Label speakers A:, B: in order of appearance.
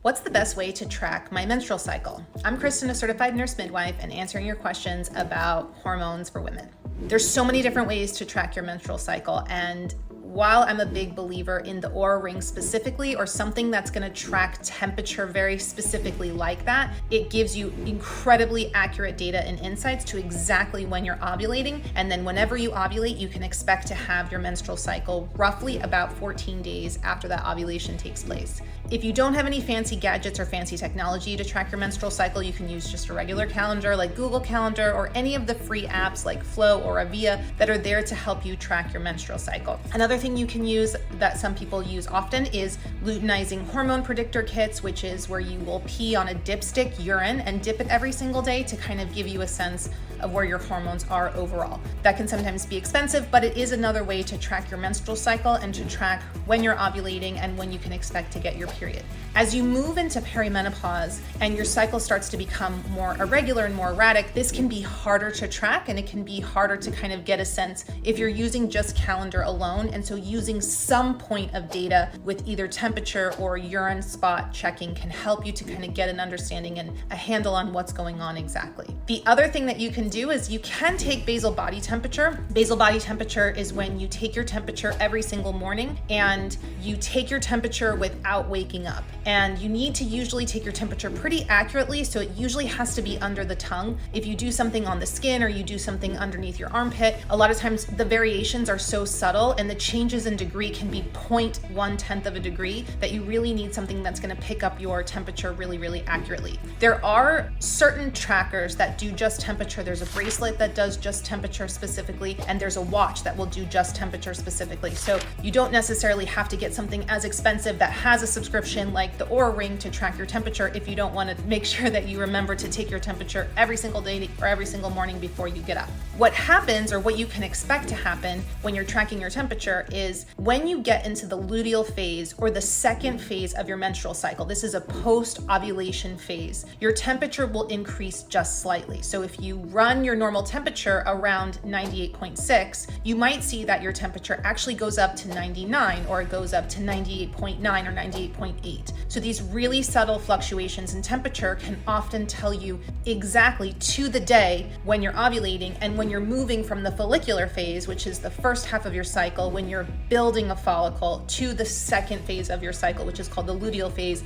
A: What's the best way to track my menstrual cycle? I'm Kristen, a certified nurse midwife, and answering your questions about hormones for women. There's so many different ways to track your menstrual cycle, and while I'm a big believer in the Oura Ring specifically, or something that's going to track temperature very specifically like that, it gives you incredibly accurate data and insights to exactly when you're ovulating. And then whenever you ovulate, you can expect to have your menstrual cycle roughly about 14 days after that ovulation takes place. If you don't have any fancy gadgets or fancy technology to track your menstrual cycle, you can use just a regular calendar like Google Calendar or any of the free apps like Flow or Avia that are there to help you track your menstrual cycle. Another thing you can use that some people use often is luteinizing hormone predictor kits, which is where you will pee on a dipstick urine and dip it every single day to kind of give you a sense of where your hormones are overall. That can sometimes be expensive, but it is another way to track your menstrual cycle and to track when you're ovulating and when you can expect to get your period. As you move into perimenopause and your cycle starts to become more irregular and more erratic, this can be harder to track, and it can be harder to kind of get a sense if you're using just calendar alone. And so using some point of data with either temperature or urine spot checking can help you to kind of get an understanding and a handle on what's going on exactly. The other thing that you can do is you can take basal body temperature. Basal body temperature is when you take your temperature every single morning and you take your temperature without waking up. And you need to usually take your temperature pretty accurately, so it usually has to be under the tongue. If you do something on the skin or you do something underneath your armpit, a lot of times the variations are so subtle and the changes in degree can be 0.1 of a degree that you really need something that's going to pick up your temperature really, really accurately. There are certain trackers that do just temperature. There's a bracelet that does just temperature specifically, and there's a watch that will do just temperature specifically. So you don't necessarily have to get something as expensive that has a subscription like the Oura Ring to track your temperature if you don't want to make sure that you remember to take your temperature every single day or every single morning before you get up. What happens, or what you can expect to happen when you're tracking your temperature, is when you get into the luteal phase or the second phase of your menstrual cycle, this is a post-ovulation phase, your temperature will increase just slightly. So if you run your normal temperature around 98.6, you might see that your temperature actually goes up to 99, or it goes up to 98.9 or 98.8. So these really subtle fluctuations in temperature can often tell you exactly to the day when you're ovulating, and when you're moving from the follicular phase, which is the first half of your cycle, when you're building a follicle, to the second phase of your cycle, which is called the luteal phase,